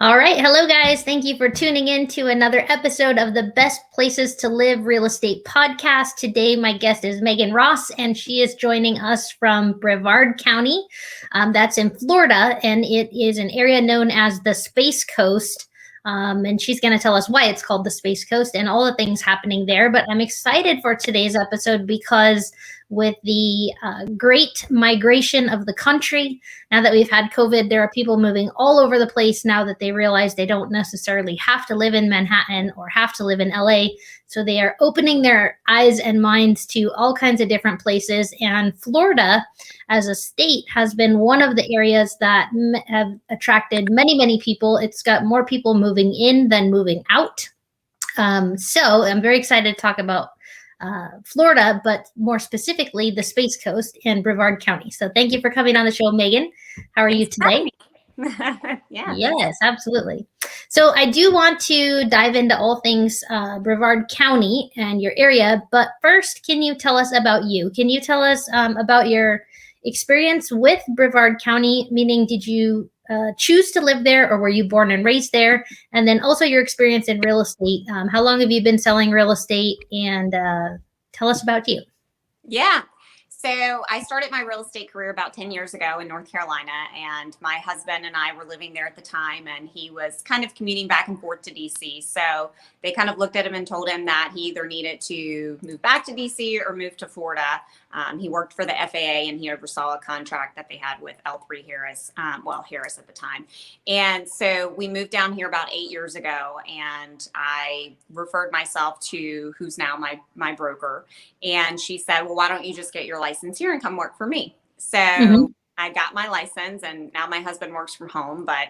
All right. Hello, guys. Thank you for tuning in to another episode of the Best Places to Live Real Estate Podcast. Today, my guest is Megan Ross, and she is joining us from Brevard County. That's in Florida, and it is an area known as the Space Coast. And she's going to tell us why it's called the Space Coast and all the things happening there. But I'm excited for today's episode because with the great migration of the country, now that we've had COVID, there are people moving all over the place now that they realize they don't necessarily have to live in Manhattan or have to live in LA. So they are opening their eyes and minds to all kinds of different places. And Florida, as a state, has been one of the areas that have attracted many, many people. It's got more people moving in than moving out. So I'm very excited to talk about Florida, but more specifically, the Space Coast and Brevard County. So thank you for coming on the show, Megan. How are you today? Yeah. Yes, absolutely. So I do want to dive into all things Brevard County and your area, but first, can you tell us about you? Can you tell us about your experience with Brevard County? Meaning, did you choose to live there, or were you born and raised there? And then also your experience in real estate. How long have you been selling real estate? And tell us about you. Yeah. So I started my real estate career about 10 years ago in North Carolina, and my husband and I were living there at the time, and he was kind of commuting back and forth to DC. So they kind of looked at him and told him that he either needed to move back to DC or move to Florida. He worked for the FAA, and he oversaw a contract that they had with L3 Harris, Harris at the time. And so we moved down here about 8 years ago, and I referred myself to who's now my broker. And she said, well, why don't you just get your license here and come work for me? So I got my license, and now my husband works from home, but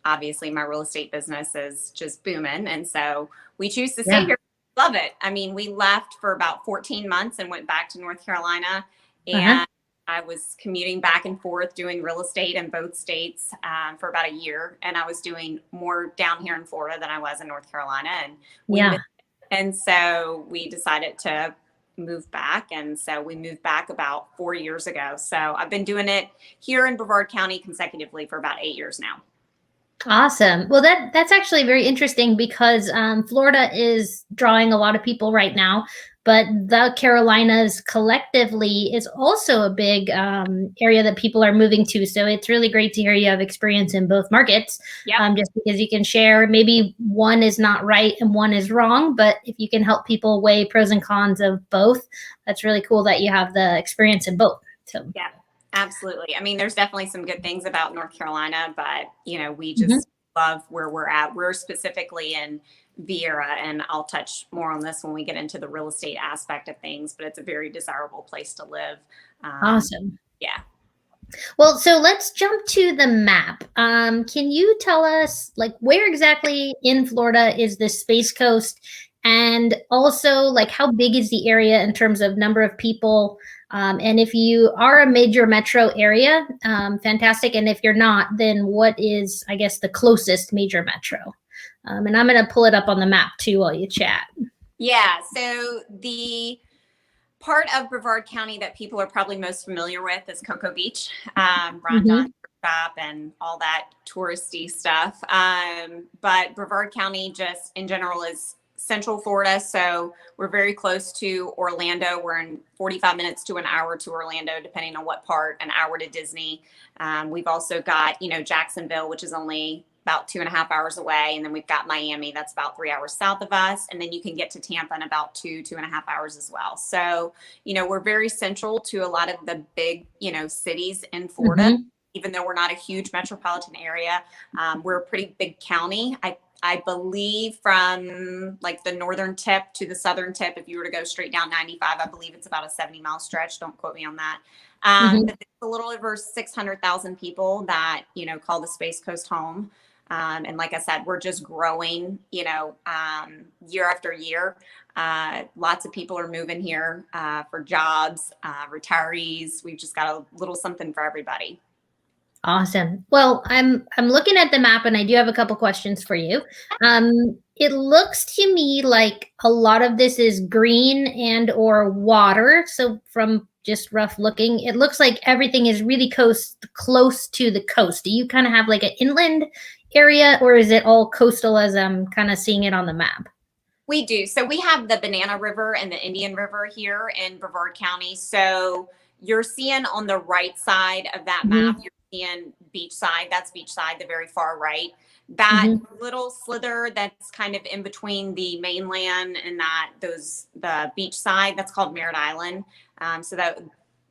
obviously my real estate business is just booming. And so we choose to stay here. Love it. I mean, we left for about 14 months and went back to North Carolina, and I was commuting back and forth doing real estate in both states for about a year. And I was doing more down here in Florida than I was in North Carolina. And so we decided to move back. And so we moved back about 4 years ago. So I've been doing it here in Brevard County consecutively for about 8 years now. Awesome. Well, that's actually very interesting because Florida is drawing a lot of people right now, but the Carolinas collectively is also a big area that people are moving to. So it's really great to hear you have experience in both markets, just because you can share. Maybe one is not right and one is wrong, but if you can help people weigh pros and cons of both, that's really cool that you have the experience in both. So yeah. Absolutely. I mean, there's definitely some good things about North Carolina, but, we just love where we're at. We're specifically in Viera, and I'll touch more on this when we get into the real estate aspect of things, but it's a very desirable place to live. Awesome. Yeah. Well, so let's jump to the map. Can you tell us, where exactly in Florida is this Space Coast? And also, how big is the area in terms of number of people? And if you are a major metro area, fantastic. And if you're not, then what is, I guess, the closest major metro? And I'm going to pull it up on the map too while you chat. Yeah. So the part of Brevard County that people are probably most familiar with is Cocoa Beach, Rondon Shop, and all that touristy stuff. But Brevard County just in general is Central Florida. So we're very close to Orlando. We're in 45 minutes to an hour to Orlando, depending on what part, an hour to Disney. We've also got, Jacksonville, which is only about 2.5 hours away. And then we've got Miami, that's about 3 hours south of us. And then you can get to Tampa in about 2.5 hours as well. So, we're very central to a lot of the big, cities in Florida, even though we're not a huge metropolitan area. We're a pretty big county. I believe from the northern tip to the southern tip, if you were to go straight down 95, I believe it's about a 70-mile stretch. Don't quote me on that. But it's a little over 600,000 people that, call the Space Coast home. And like I said, we're just growing, year after year. Lots of people are moving here for jobs, retirees. We've just got a little something for everybody. Awesome. Well, I'm looking at the map, and I do have a couple questions for you. It looks to me like a lot of this is green and or water. So from just rough looking, it looks like everything is really close to the coast. Do you kind of have like an inland area, or is it all coastal as I'm kind of seeing it on the map? We do. So we have the Banana River and the Indian River here in Brevard County. So you're seeing on the right side of that map, Hmm. you're seeing beachside. That's beachside, the very far right. That Hmm. little slither that's kind of in between the mainland and the beach side, that's called Merritt Island. So that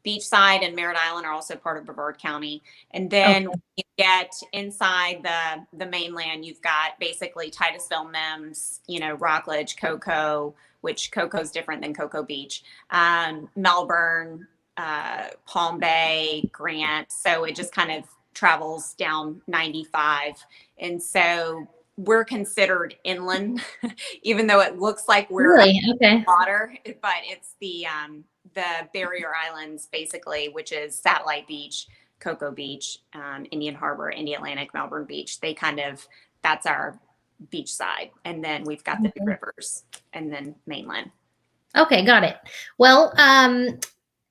beachside and Merritt Island are also part of Brevard County. And then Okay. you get inside the mainland, you've got basically Titusville, Mims, Rockledge, Cocoa, which Cocoa is different than Cocoa Beach, Melbourne, Palm Bay, Grant. So it just kind of travels down 95. And so we're considered inland, even though it looks like we're Really? Okay. water, but it's the barrier islands basically, which is Satellite Beach, Cocoa Beach, Indian Harbor, Indian Atlantic, Melbourne Beach. That's our beach side, and then we've got the big Okay. rivers, and then mainland. Okay, got it. Well,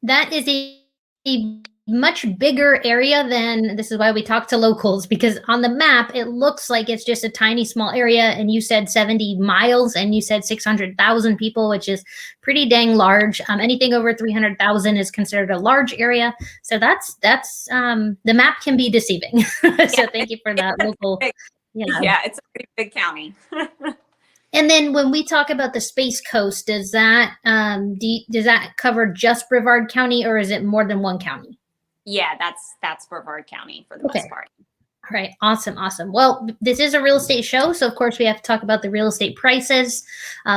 that is a much bigger area than, this is why we talk to locals, because on the map it looks like it's just a tiny small area, and you said 70 miles and you said 600,000 people, which is pretty dang large. Anything over 300,000 is considered a large area, so that's the map can be deceiving. So Yeah, thank you for that local. big, Yeah. yeah, it's a pretty big county. And then when we talk about the Space Coast, does that does that cover just Brevard County, or is it more than one county? Yeah, that's Brevard County for the Okay. most part. All right. Awesome. Awesome. Well, this is a real estate show, so of course we have to talk about the real estate prices.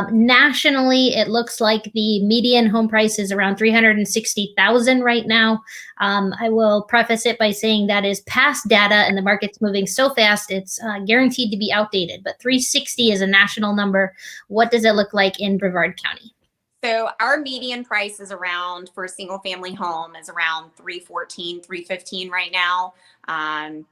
Nationally, it looks like the median home price is around 360,000 right now. I will preface it by saying that is past data, and the market's moving so fast it's guaranteed to be outdated. But 360 is a national number. What does it look like in Brevard County? So our median price is around, for a single family home, is around 314, 315 right now.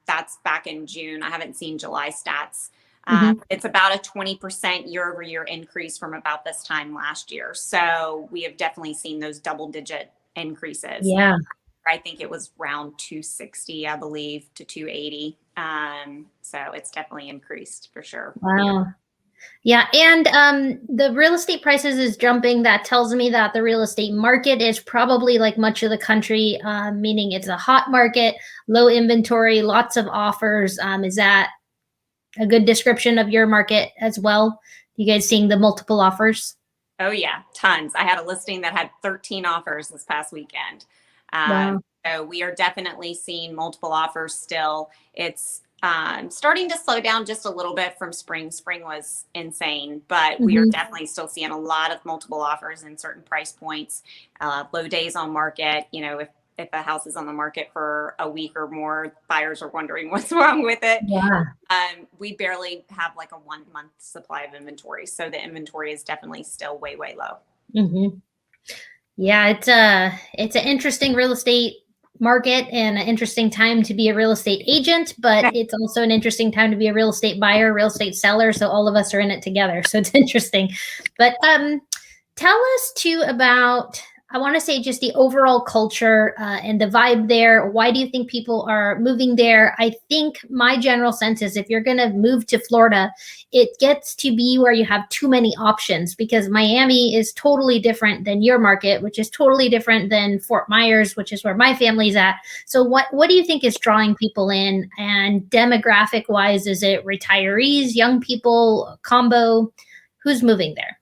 That's back in June. I haven't seen July stats. Mm-hmm. It's about a 20% year over year increase from about this time last year. So we have definitely seen those double digit increases. Yeah. I think it was around 260, I believe, to 280. So it's definitely increased for sure. Wow. Yeah, and the real estate prices is jumping. That tells me that the real estate market is probably like much of the country, meaning it's a hot market, low inventory, lots of offers. Is that a good description of your market as well? You guys seeing the multiple offers? Oh yeah, tons. I had a listing that had 13 offers this past weekend. Wow. So we are definitely seeing multiple offers still. It's starting to slow down just a little bit from spring. Spring was insane, but we are Mm-hmm. definitely still seeing a lot of multiple offers in certain price points, low days on market. If a house is on the market for a week or more, buyers are wondering what's wrong with it. Yeah. We barely have like a 1 month supply of inventory. So the inventory is definitely still way, way low. Mm-hmm. Yeah, it's an interesting real estate market and an interesting time to be a real estate agent, but it's also an interesting time to be a real estate buyer, real estate seller. So all of us are in it together. So it's interesting. But tell us too about, I want to say, just the overall culture and the vibe there. Why do you think people are moving there? I think my general sense is if you're going to move to Florida, it gets to be where you have too many options, because Miami is totally different than your market, which is totally different than Fort Myers, which is where my family's at. So what do you think is drawing people in? And demographic wise, is it retirees, young people, combo? Who's moving there?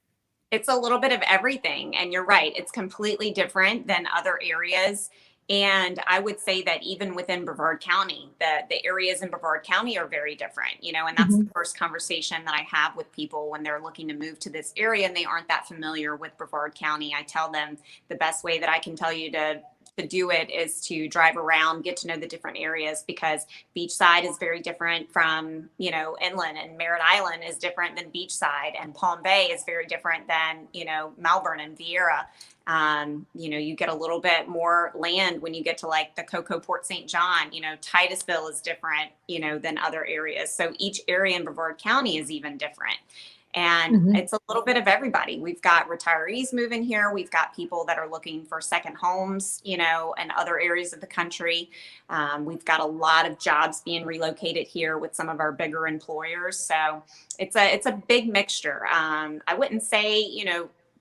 It's a little bit of everything. And you're right, it's completely different than other areas. And I would say that even within Brevard County, the areas in Brevard County are very different, and that's Mm-hmm. the first conversation that I have with people when they're looking to move to this area and they aren't that familiar with Brevard County. I tell them the best way that I can tell you to do it is to drive around, get to know the different areas, because beachside is very different from, inland, and Merritt Island is different than beachside, and Palm Bay is very different than, Melbourne and Vieira. You get a little bit more land when you get to like the Cocoa Port St. John. Titusville is different, than other areas. So each area in Brevard County is even different. And it's a little bit of everybody. We've got retirees moving here. We've got people that are looking for second homes, in other areas of the country. We've got a lot of jobs being relocated here with some of our bigger employers. So it's a big mixture. I wouldn't say,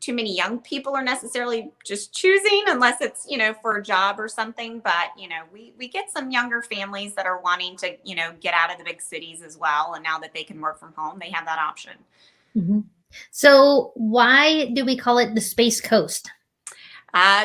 too many young people are necessarily just choosing unless it's, for a job or something. But, we get some younger families that are wanting to, get out of the big cities as well. And now that they can work from home, they have that option. Mm-hmm. So why do we call it the Space Coast?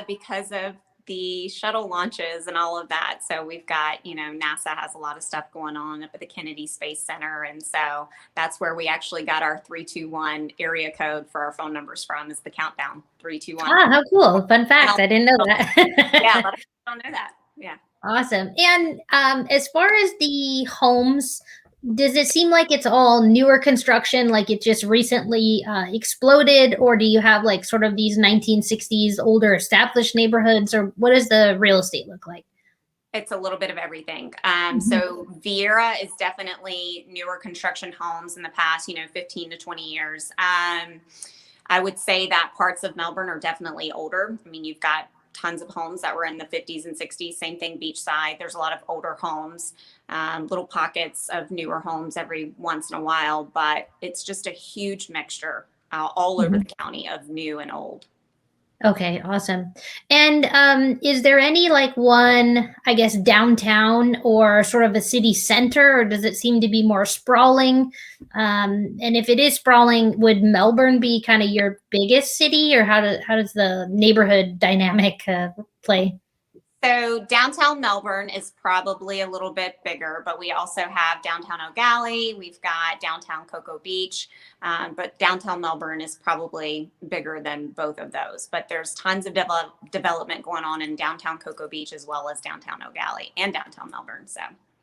Because of the shuttle launches and all of that. So we've got, NASA has a lot of stuff going on up at the Kennedy Space Center. And so that's where we actually got our 321 area code for our phone numbers from, is the countdown 321. Ah, how cool. Fun fact. I didn't know that. Yeah, a lot of people don't know that. Yeah. Awesome. And as far as the homes, does it seem like it's all newer construction, like it just recently exploded, or do you have like sort of these 1960s older established neighborhoods, or what does the real estate look like? It's a little bit of everything. So Viera is definitely newer construction homes in the past, 15 to 20 years. I would say that parts of Melbourne are definitely older. I mean, you've got tons of homes that were in the 50s and 60s. Same thing beachside. There's a lot of older homes, little pockets of newer homes every once in a while, but it's just a huge mixture all over the county of new and old. Okay, awesome. And is there any like one, I guess, downtown or sort of a city center, or does it seem to be more sprawling? And if it is sprawling, would Melbourne be kind of your biggest city, or how does the neighborhood dynamic play? So downtown Melbourne is probably a little bit bigger, but we also have downtown Aballi. We've got downtown Cocoa Beach, but downtown Melbourne is probably bigger than both of those. But there's tons of development going on in downtown Cocoa Beach as well as downtown Aballi and downtown Melbourne. So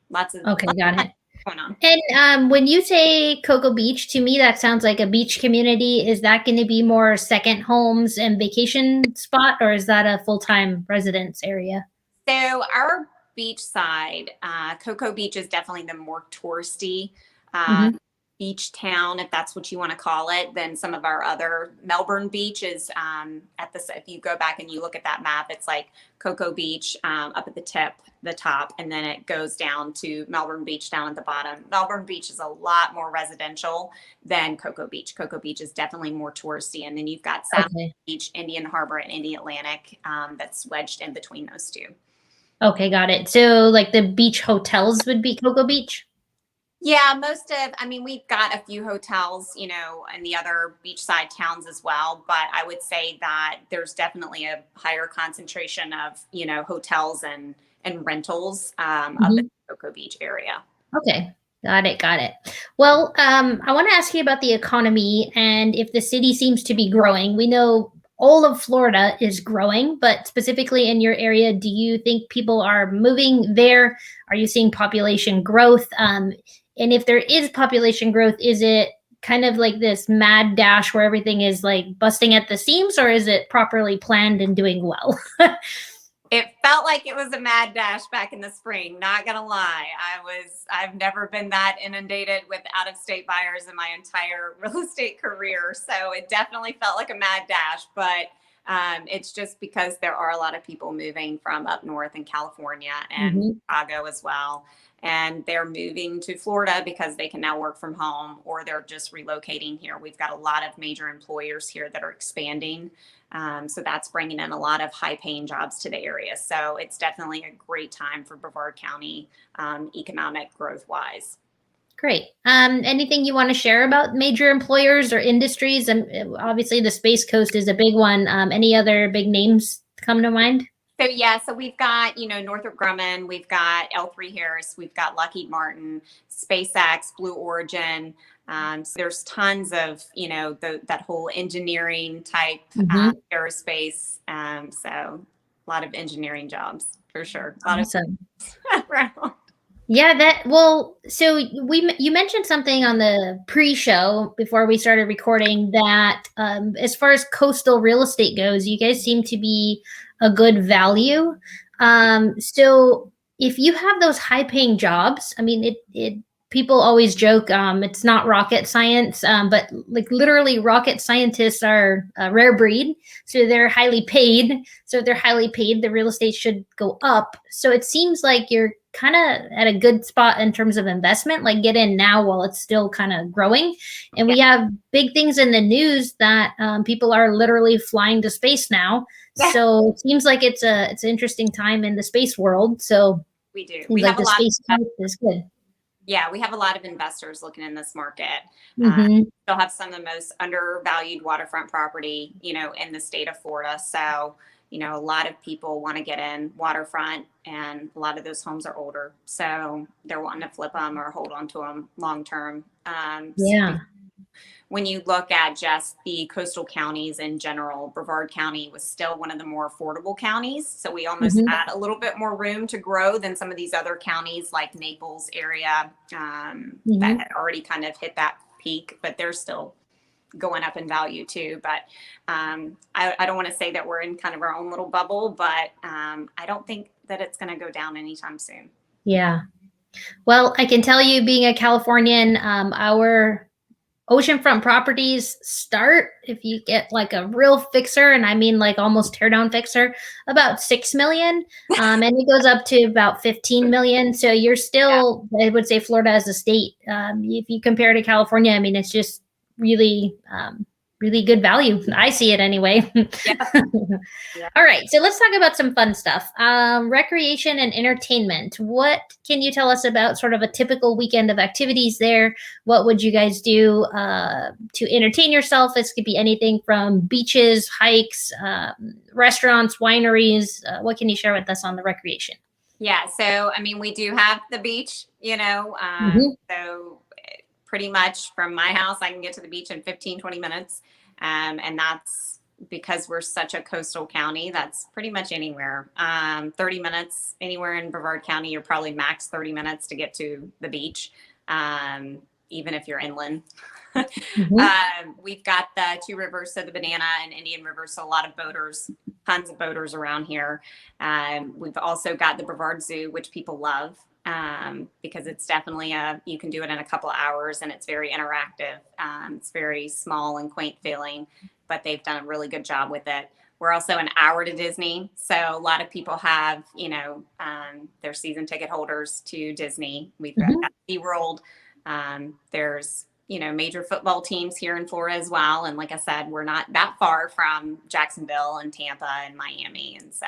lots of Okay, got it. going on. And when you say Cocoa Beach, to me that sounds like a beach community. Is that going to be more second homes and vacation spot, or is that a full-time residence area? So our beach side, Cocoa Beach is definitely the more touristy beach town, if that's what you want to call it, than some of our other Melbourne Beach is if you go back and you look at that map, it's like Cocoa Beach up at the top, and then it goes down to Melbourne Beach down at the bottom. Melbourne Beach is a lot more residential than Cocoa Beach. Cocoa Beach is definitely more touristy. And then you've got South Beach, Indian Harbor, and Indian Atlantic that's wedged in between those two. Okay, got it. So like the beach hotels would be Cocoa Beach? Yeah, we've got a few hotels, in the other beachside towns as well. But I would say that there's definitely a higher concentration of, hotels and rentals up in the Cocoa Beach area. Okay, got it. Well, I want to ask you about the economy and if the city seems to be growing. We know all of Florida is growing, but specifically in your area, do you think people are moving there? Are you seeing population growth? And if there is population growth, is it kind of like this mad dash where everything is like busting at the seams, or is it properly planned and doing well? It felt like it was a mad dash back in the spring. Not gonna lie, I've never been that inundated with out-of-state buyers in my entire real estate career. So it definitely felt like a mad dash, but it's just because there are a lot of people moving from up north in California and Chicago as well. And they're moving to Florida because they can now work from home, or they're just relocating here. We've got a lot of major employers here that are expanding. So that's bringing in a lot of high paying jobs to the area. So it's definitely a great time for Brevard County, economic growth wise. Great. Anything you want to share about major employers or industries? And obviously the Space Coast is a big one. Any other big names come to mind? So we've got, Northrop Grumman, we've got L3 Harris, we've got Lockheed Martin, SpaceX, Blue Origin. So there's tons of, that whole engineering type aerospace. So a lot of engineering jobs for sure. Awesome. Yeah, so you mentioned something on the pre-show before we started recording that as far as coastal real estate goes, you guys seem to be a good value. So if you have those high-paying jobs, I mean, it people always joke it's not rocket science, but like literally rocket scientists are a rare breed, so they're highly paid. So if they're highly paid, the real estate should go up. So it seems like you're kind of at a good spot in terms of investment, like get in now while it's still kind of growing. And we have big things in the news that people are literally flying to space now. Yeah. So it seems like it's an interesting time in the space world. So we do. seems like the space is good. Yeah, we have a lot of investors looking in this market. Mm-hmm. They'll have some of the most undervalued waterfront property, in the state of Florida. So, a lot of people want to get in waterfront, and a lot of those homes are older. So they're wanting to flip them or hold on to them long term. Yeah. When you look at just the coastal counties in general, Brevard County was still one of the more affordable counties. So we almost had a little bit more room to grow than some of these other counties like Naples area that had already kind of hit that peak, but they're still going up in value too. But I don't want to say that we're in kind of our own little bubble, but I don't think that it's going to go down anytime soon. Yeah. Well, I can tell you, being a Californian, our oceanfront properties start, if you get like a real fixer, and I mean like almost tear down fixer, about 6 million. And it goes up to about 15 million. So you're still, I would say Florida as a state, if you compare to California, I mean, it's just really, really good value. I see it anyway. All right, so let's talk about some fun stuff. Recreation and entertainment. What can you tell us about sort of a typical weekend of activities there? What would you guys do to entertain yourself? This could be anything from beaches, hikes, restaurants, wineries. What can you share with us on the recreation? Yeah, so I mean, we do have the beach, so pretty much from my house, I can get to the beach in 15, 20 minutes. And that's because we're such a coastal county. That's pretty much anywhere. 30 minutes anywhere in Brevard County, you're probably max 30 minutes to get to the beach, even if you're inland. We've got the two rivers, so the Banana and Indian River, so a lot of boaters, tons of boaters around here. We've also got the Brevard Zoo, which people love. Because it's definitely you can do it in a couple of hours, and it's very interactive. It's very small and quaint feeling, but they've done a really good job with it. We're also an hour to Disney. So a lot of people have, their season ticket holders to Disney. We've got SeaWorld. There's, major football teams here in Florida as well. And like I said, we're not that far from Jacksonville and Tampa and Miami. And so.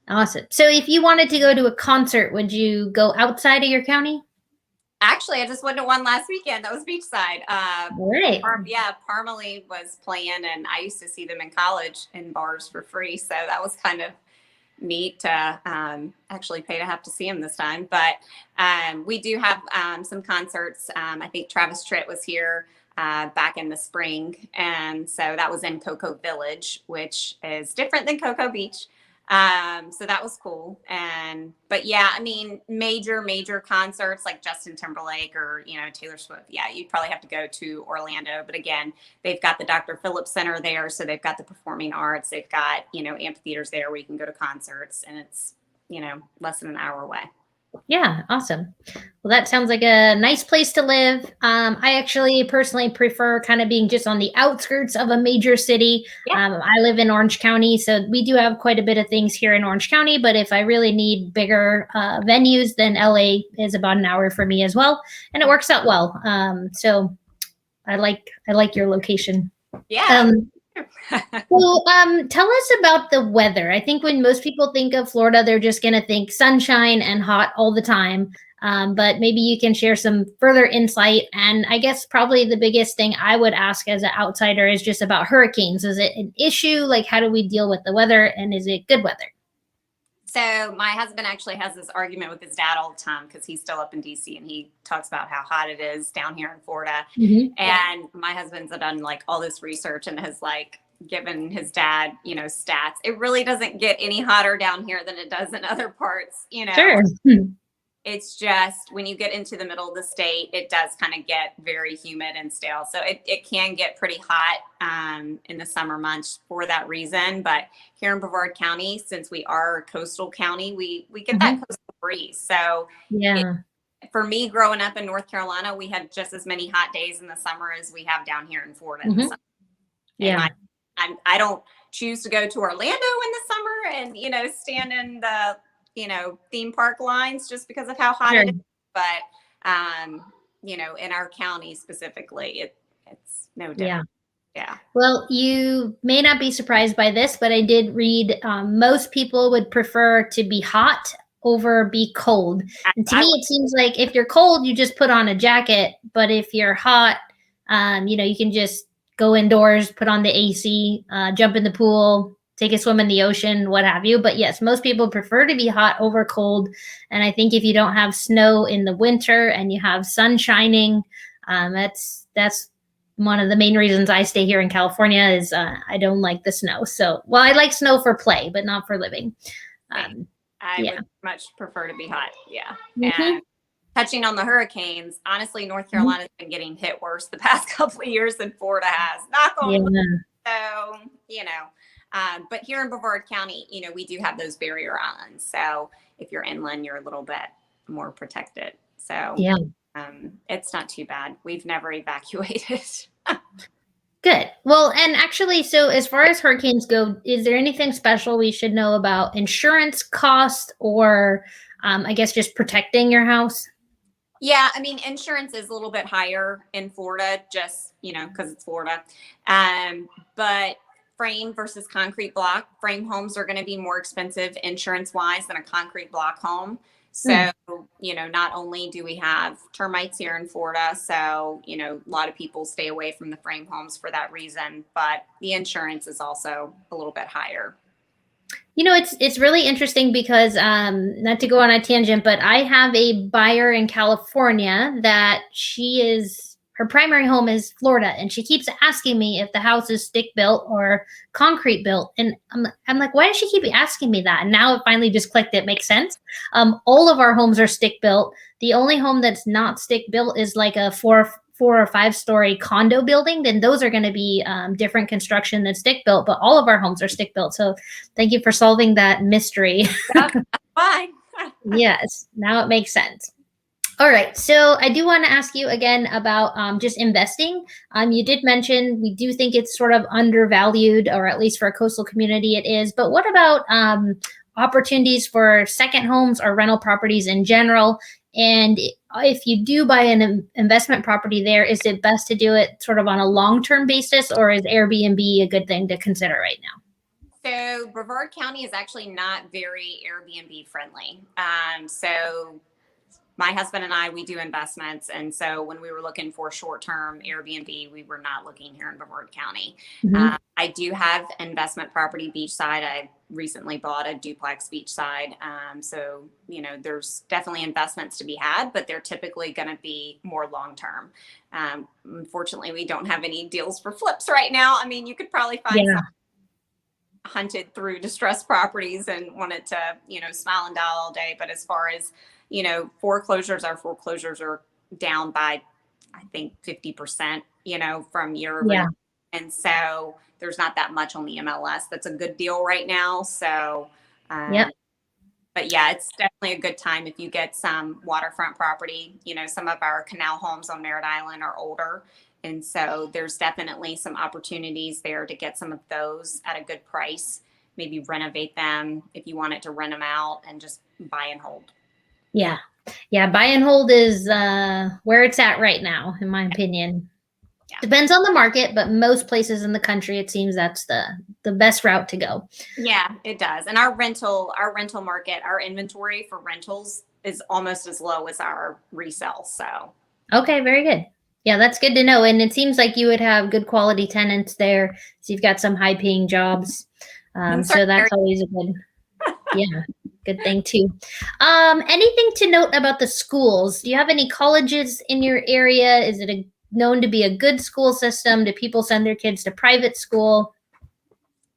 Awesome. So if you wanted to go to a concert, would you go outside of your county? Actually, I just went to one last weekend. That was beachside. Right. Parmalee was playing, and I used to see them in college in bars for free. So that was kind of neat to actually pay to have to see them this time. But we do have some concerts. I think Travis Tritt was here back in the spring. And so that was in Cocoa Village, which is different than Cocoa Beach. So that was cool. But yeah, I mean, major concerts like Justin Timberlake or, Taylor Swift. Yeah, you'd probably have to go to Orlando. But again, they've got the Dr. Phillips Center there. So they've got the performing arts. They've got, amphitheaters there where you can go to concerts, and it's, less than an hour away. Yeah, awesome. Well, that sounds like a nice place to live. I actually personally prefer kind of being just on the outskirts of a major city. I live in Orange County, so we do have quite a bit of things here in Orange County, but if I really need bigger venues, then LA is about an hour for me as well, and it works out well. So I like your location. Yeah. Well, tell us about the weather. I think when most people think of Florida, they're just going to think sunshine and hot all the time. But maybe you can share some further insight. And I guess probably the biggest thing I would ask as an outsider is just about hurricanes. Is it an issue? Like, how do we deal with the weather? And is it good weather? So my husband actually has this argument with his dad all the time because he's still up in DC, and he talks about how hot it is down here in Florida. And my husband's done like all this research and has like given his dad, stats. It really doesn't get any hotter down here than it does in other parts, Sure. It's just when you get into the middle of the state, it does kind of get very humid and stale. So it can get pretty hot in the summer months for that reason. But here in Brevard County, since we are a coastal county, we get that coastal breeze. So for me, growing up in North Carolina, we had just as many hot days in the summer as we have down here in Florida in the summer. Yeah. And I don't choose to go to Orlando in the summer and, stand in the, theme park lines just because of how hot it is. But, in our county specifically, it's no different. Yeah. Well, you may not be surprised by this, but I did read most people would prefer to be hot over be cold. And to me, it seems like if you're cold, you just put on a jacket. But if you're hot, you can just go indoors, put on the AC, jump in the pool, take a swim in the ocean, what have you. But yes, most people prefer to be hot over cold. And I think if you don't have snow in the winter and you have sun shining, that's one of the main reasons I stay here in California is I don't like the snow. So, well, I like snow for play, but not for living. I would much prefer to be hot. Yeah. And touching on the hurricanes, honestly, North Carolina's been getting hit worse the past couple of years than Florida has. Knock on wood. So, but here in Brevard County, we do have those barrier islands. So if you're inland, you're a little bit more protected. So it's not too bad. We've never evacuated. Good. Well, and actually, so as far as hurricanes go, is there anything special we should know about insurance cost or I guess just protecting your house? Yeah, I mean, insurance is a little bit higher in Florida, just, because it's Florida. But frame versus concrete block, frame homes are going to be more expensive insurance-wise than a concrete block home. So, not only do we have termites here in Florida, so, a lot of people stay away from the frame homes for that reason, but the insurance is also a little bit higher. It's really interesting because not to go on a tangent, but I have a buyer in California that her primary home is Florida, and she keeps asking me if the house is stick built or concrete built, and I'm like, why does she keep asking me that? And now it finally just clicked. It makes sense. All of our homes are stick built. The only home that's not stick built is like a four or 5 story condo building, then those are going to be different construction than stick built, but all of our homes are stick built. So thank you for solving that mystery. Fine. Yes, now it makes sense. All right, so I do want to ask you again about just investing. You did mention we do think it's sort of undervalued, or at least for a coastal community it is, but what about opportunities for second homes or rental properties in general? And if you do buy an investment property there, is it best to do it sort of on a long-term basis, or is Airbnb a good thing to consider right now? So Brevard County is actually not very Airbnb friendly. So my husband and I, we do investments. And so when we were looking for short-term Airbnb, we were not looking here in Brevard County. I do have investment property beachside. I recently bought a duplex beachside. So, there's definitely investments to be had, but they're typically going to be more long-term. Unfortunately, we don't have any deals for flips right now. I mean, you could probably find some hunted through distressed properties and wanted to, smile and dial all day. But as far as, foreclosures, our foreclosures are down by, I think, 50%, from year over year. And so there's not that much on the MLS. That's a good deal right now. So, but yeah, it's definitely a good time if you get some waterfront property. Some of our canal homes on Merritt Island are older. And so there's definitely some opportunities there to get some of those at a good price, maybe renovate them if you wanted to rent them out and just buy and hold. Yeah. Buy and hold is where it's at right now, in my opinion. Depends on the market, but most places in the country, it seems that's the best route to go. Yeah, it does. And our rental market, our inventory for rentals is almost as low as our resale. So. Okay, very good. Yeah, that's good to know. And it seems like you would have good quality tenants there. So you've got some high paying jobs. So that's always a good thing too. Anything to note about the schools? Do you have any colleges in your area? Is it known to be a good school system? Do people send their kids to private school?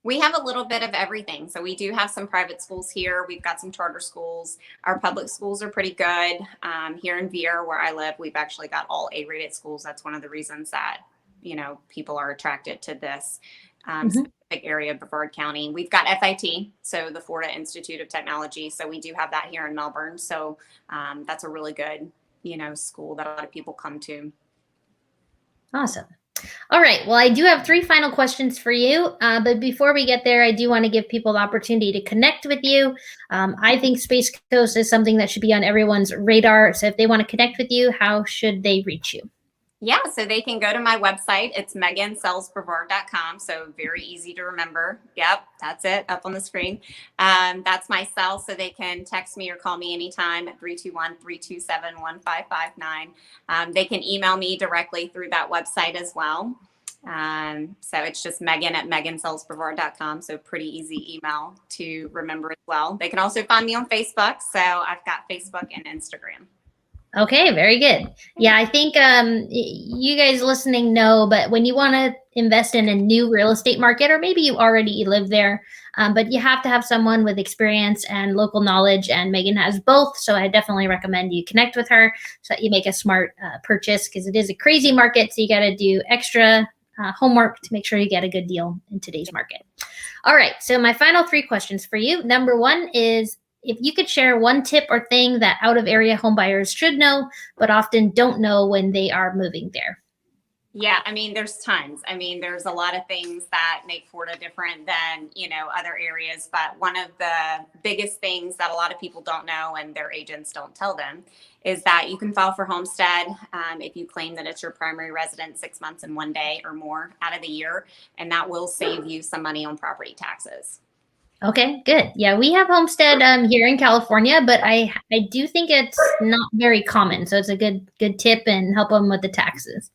We have a little bit of everything. So we do have some private schools here. We've got some charter schools. Our public schools are pretty good. Here in Viera, where I live, we've actually got all A-rated schools. That's one of the reasons that, people are attracted to this specific area of Brevard County. We've got FIT, so the Florida Institute of Technology. So we do have that here in Melbourne. So that's a really good school that a lot of people come to. Awesome. All right. Well, I do have 3 final questions for you. But before we get there, I do want to give people the opportunity to connect with you. I think Space Coast is something that should be on everyone's radar. So if they want to connect with you, how should they reach you? Yeah, so they can go to my website. It's megansellsbrevard.com. So very easy to remember. Yep, that's it up on the screen. That's my cell. So they can text me or call me anytime at 321-327-1559. They can email me directly through that website as well. So it's just Megan at megansellsbrevard.com. So pretty easy email to remember as well. They can also find me on Facebook. So I've got Facebook and Instagram. Okay, very good. Yeah, I think you guys listening know, but when you want to invest in a new real estate market, or maybe you already live there, but you have to have someone with experience and local knowledge, and Megan has both. So I definitely recommend you connect with her so that you make a smart purchase, because it is a crazy market. So you got to do extra homework to make sure you get a good deal in today's market. All right, so my final 3 questions for you. Number 1 is, if you could share one tip or thing that out-of-area homebuyers should know, but often don't know when they are moving there. Yeah, I mean, there's tons. I mean, there's a lot of things that make Florida different than, other areas. But one of the biggest things that a lot of people don't know and their agents don't tell them is that you can file for homestead if you claim that it's your primary residence 6 months and 1 day or more out of the year. And that will save you some money on property taxes. Okay, good. Yeah, we have homestead here in California, but I do think it's not very common. So it's a good tip and help them with the taxes.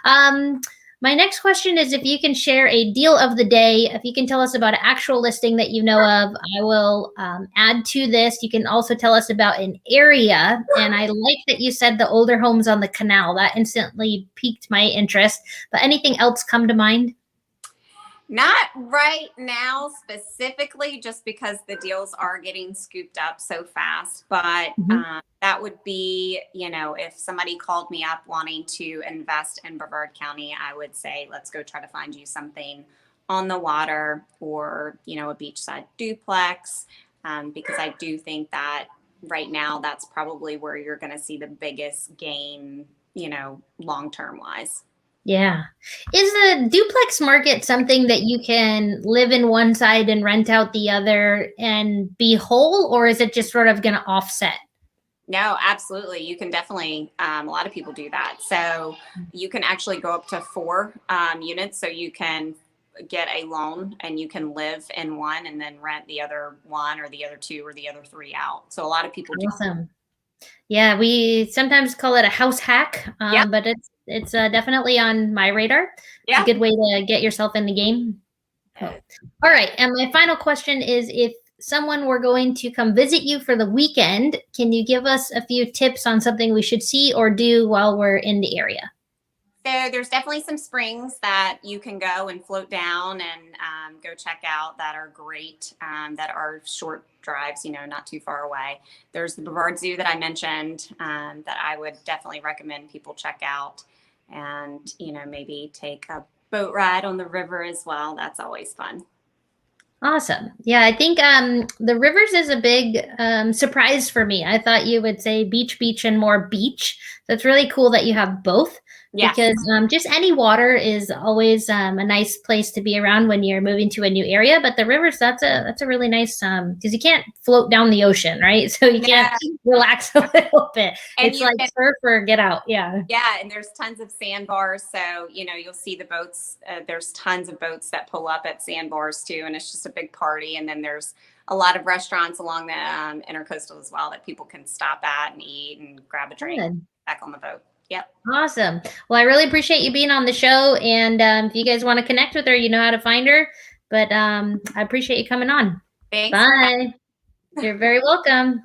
My next question is, if you can share a deal of the day. If you can tell us about an actual listing that you know of, I will add to this. You can also tell us about an area. And I like that you said the older homes on the canal. That instantly piqued my interest. But anything else come to mind? Not right now specifically, just because the deals are getting scooped up so fast. But that would be, if somebody called me up wanting to invest in Brevard County, I would say, let's go try to find you something on the water, or, a beachside duplex, because I do think that right now that's probably where you're going to see the biggest gain, long-term wise. Yeah. Is the duplex market something that you can live in one side and rent out the other and be whole, or is it just sort of going to offset? No, absolutely. You can definitely, a lot of people do that. So you can actually go up to 4 units. So you can get a loan and you can live in one and then rent the other 1 or the other 2 or the other 3 out. So a lot of people do. Awesome. Yeah, we sometimes call it a house hack, but it's definitely on my radar. It's a good way to get yourself in the game. All right, and my final question is, if someone were going to come visit you for the weekend, can you give us a few tips on something we should see or do while we're in the area? So there's definitely some springs that you can go and float down and go check out that are great, that are short drives, not too far away. There's the Brevard Zoo that I mentioned, that I would definitely recommend people check out, and, maybe take a boat ride on the river as well. That's always fun. Awesome. Yeah, I think the rivers is a big surprise for me. I thought you would say beach, and more beach. So it's really cool that you have both. Yes. Because just any water is always a nice place to be around when you're moving to a new area. But the rivers, that's a really nice, because you can't float down the ocean, right? So you can't relax a little bit. And it's like surf or get out. Yeah. Yeah, and there's tons of sandbars. So, you'll see the boats. There's tons of boats that pull up at sandbars too. And it's just a big party. And then there's a lot of restaurants along the intercoastal as well that people can stop at and eat and grab a drink back on the boat. Yep. Awesome. Well, I really appreciate you being on the show. And if you guys want to connect with her, you know how to find her. But I appreciate you coming on. Thanks. Bye. You're very welcome.